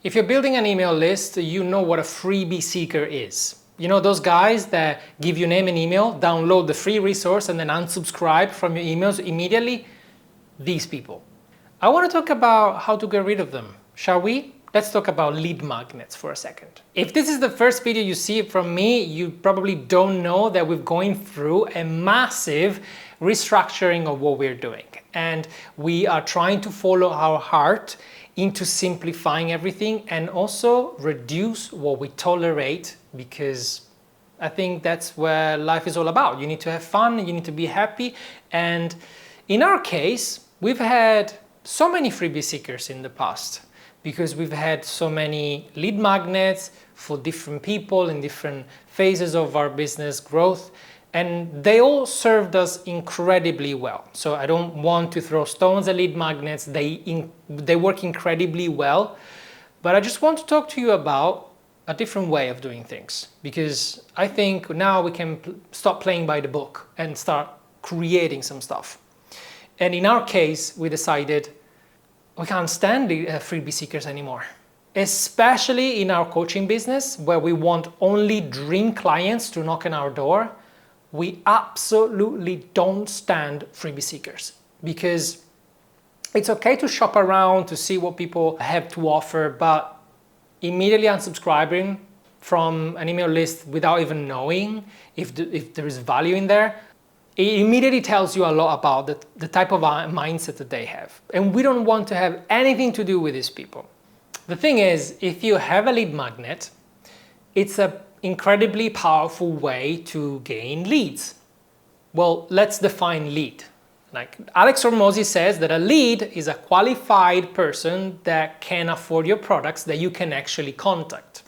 If you're building an email list, you know what a freebie seeker is. You know those guys that give you name and email, download the free resource and then unsubscribe from your emails immediately? These people. I want to talk about how to get rid of them, shall we? Let's talk about lead magnets for a second. If this is the first video you see from me, you probably don't know that we're going through a massive restructuring of what we're doing. And we are trying to follow our heart into simplifying everything and also reduce what we tolerate, because I think that's where life is all about. You need to have fun, you need to be happy. And in our case, we've had so many freebie seekers in the past because we've had so many lead magnets for different people in different phases of our business growth. And they all served us incredibly well. So I don't want to throw stones at lead magnets. They work incredibly well. But I just want to talk to you about a different way of doing things, because I think now we can stop playing by the book and start creating some stuff. And in our case, we decided we can't stand the freebie seekers anymore, especially in our coaching business where we want only dream clients to knock on our door. We absolutely don't stand freebie seekers, because it's okay to shop around to see what people have to offer, but immediately unsubscribing from an email list without even knowing if there is value in there, it immediately tells you a lot about the type of mindset that they have. And we don't want to have anything to do with these people. The thing is, if you have a lead magnet, it's an incredibly powerful way to gain leads. Well, let's define lead. Like Alex Hormozi says that a lead is a qualified person that can afford your products that you can actually contact.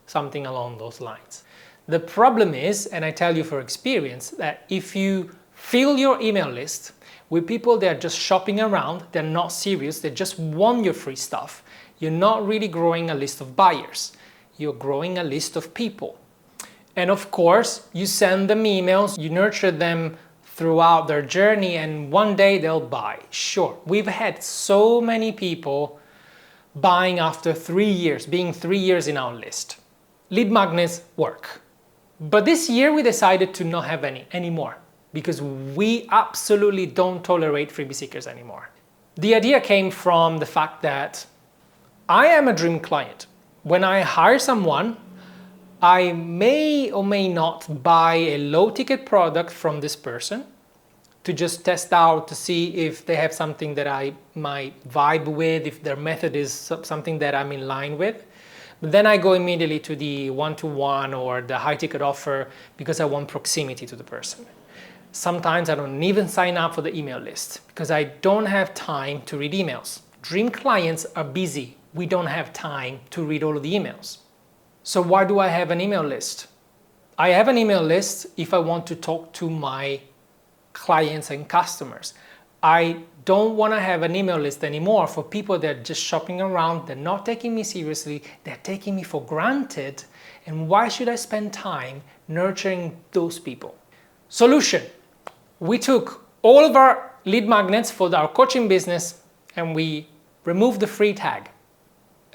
Something along those lines. The problem is, and I tell you for experience, that if you fill your email list with people that are just shopping around, they're not serious, they just want your free stuff, you're not really growing a list of buyers. You're growing a list of people. And of course, you send them emails, you nurture them throughout their journey, and one day they'll buy. Sure, we've had so many people buying after 3 years, being 3 years in our list. Lead magnets work. But this year we decided to not have any anymore, because we absolutely don't tolerate freebie seekers anymore. The idea came from the fact that I am a dream client. When I hire someone, I may or may not buy a low ticket product from this person to just test out to see if they have something that I might vibe with, if their method is something that I'm in line with. But then I go immediately to the one-to-one or the high ticket offer because I want proximity to the person. Sometimes I don't even sign up for the email list because I don't have time to read emails. Dream clients are busy. We don't have time to read all of the emails. So why do I have an email list? I have an email list if I want to talk to my clients and customers. I don't want to have an email list anymore for people that are just shopping around, they're not taking me seriously, they're taking me for granted, and why should I spend time nurturing those people? Solution. We took all of our lead magnets for our coaching business and we removed the free tag.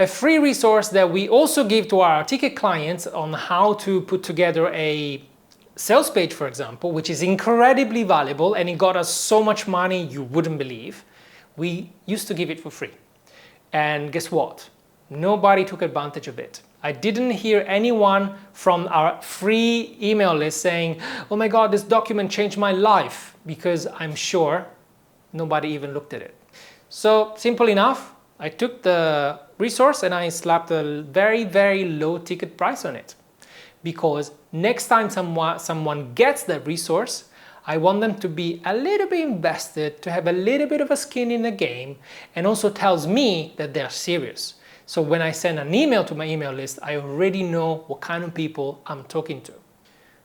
A free resource that we also give to our ticket clients on how to put together a sales page, for example, which is incredibly valuable and it got us so much money you wouldn't believe. We used to give it for free. And guess what? Nobody took advantage of it. I didn't hear anyone from our free email list saying, oh my God, this document changed my life, because I'm sure nobody even looked at it. So simple enough, I took the resource and I slapped a very, very low ticket price on it. Because next time someone gets that resource, I want them to be a little bit invested, to have a little bit of a skin in the game, and also tells me that they're serious. So when I send an email to my email list, I already know what kind of people I'm talking to.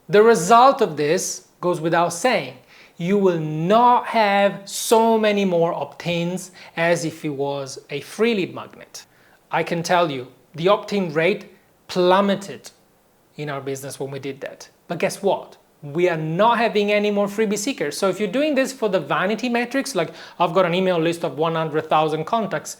The result of this goes without saying. You will not have so many more opt-ins as if it was a free lead magnet. I can tell you, the opt-in rate plummeted in our business when we did that. But guess what? We are not having any more freebie seekers. So if you're doing this for the vanity metrics, like I've got an email list of 100,000 contacts,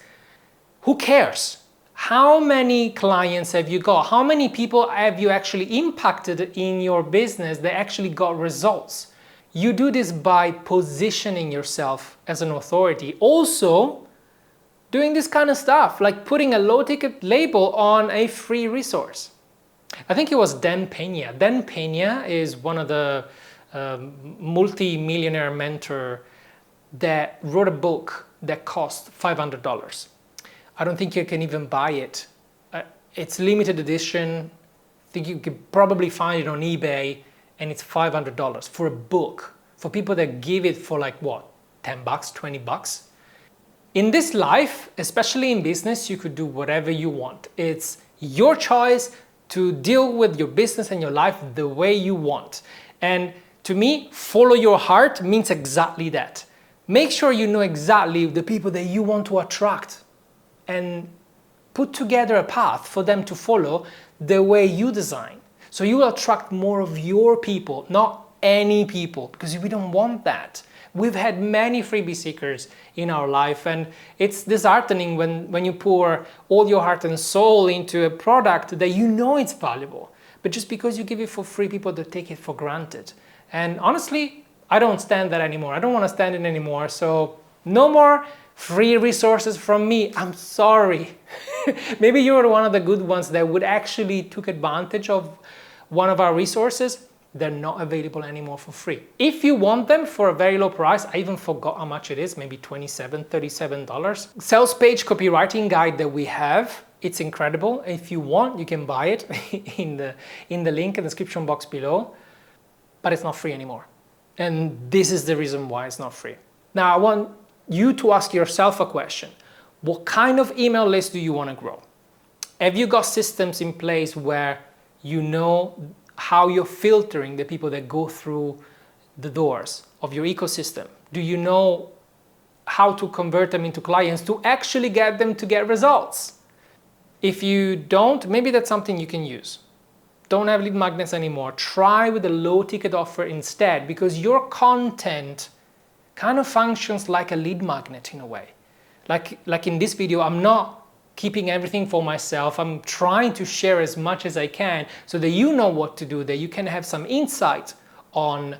who cares? How many clients have you got? How many people have you actually impacted in your business that actually got results? You do this by positioning yourself as an authority. Also, doing this kind of stuff, like putting a low-ticket label on a free resource. I think it was Dan Pena. Dan Pena is one of the multi-millionaire mentor that wrote a book that cost $500. I don't think you can even buy it. It's limited edition. I think you could probably find it on eBay, and it's $500 for a book, for people that give it for like what, 10 bucks, 20 bucks. In this life, especially in business, you could do whatever you want. It's your choice to deal with your business and your life the way you want. And to me, follow your heart means exactly that. Make sure you know exactly the people that you want to attract and put together a path for them to follow the way you design. So you will attract more of your people, not any people, because we don't want that. We've had many freebie seekers in our life, and it's disheartening when you pour all your heart and soul into a product that you know it's valuable, but just because you give it for free, people that take it for granted. And honestly, I don't stand that anymore. I don't want to stand it anymore. So no more free resources from me. I'm sorry. Maybe you're one of the good ones that would actually took advantage of one of our resources. They're not available anymore for free. If you want them for a very low price, I even forgot how much it is, maybe $27, $37. Sales page copywriting guide that we have, it's incredible. If you want, you can buy it in the link in the description box below, but it's not free anymore. And this is the reason why it's not free. Now, I want you to ask yourself a question. What kind of email list do you want to grow? Have you got systems in place where you know how you're filtering the people that go through the doors of your ecosystem? Do you know how to convert them into clients to actually get them to get results? If you don't, maybe that's something you can use. Don't have lead magnets anymore. Try with a low ticket offer instead, because your content kind of functions like a lead magnet in a way. Like in this video, I'm not keeping everything for myself. I'm trying to share as much as I can so that you know what to do, that you can have some insight on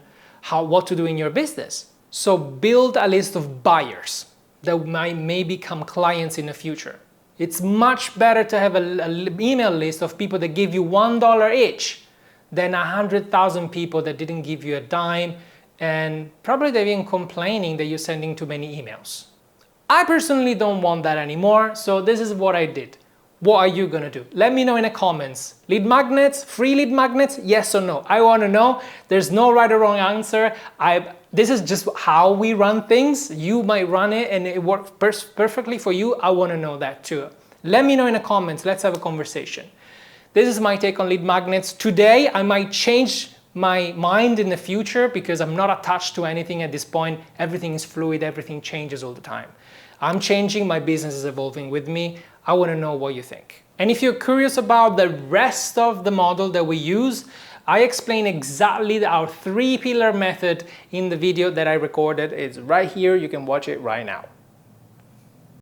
what to do in your business. So build a list of buyers that may become clients in the future. It's much better to have an email list of people that give you $1 each than 100,000 people that didn't give you a dime, and probably they're even complaining that you're sending too many emails. I personally don't want that anymore, so this is what I did. What are you gonna do? Let me know in the comments. Lead magnets, free lead magnets, yes or no? I wanna know. There's no right or wrong answer. This is just how we run things. You might run it and it works perfectly for you. I wanna know that too. Let me know in the comments, let's have a conversation. This is my take on lead magnets. Today, I might change my mind in the future because I'm not attached to anything at this point. Everything is fluid, everything changes all the time. I'm changing, my business is evolving with me. I want to know what you think. And if you're curious about the rest of the model that we use, I explain exactly our 3-pillar method in the video that I recorded. It's right here, you can watch it right now.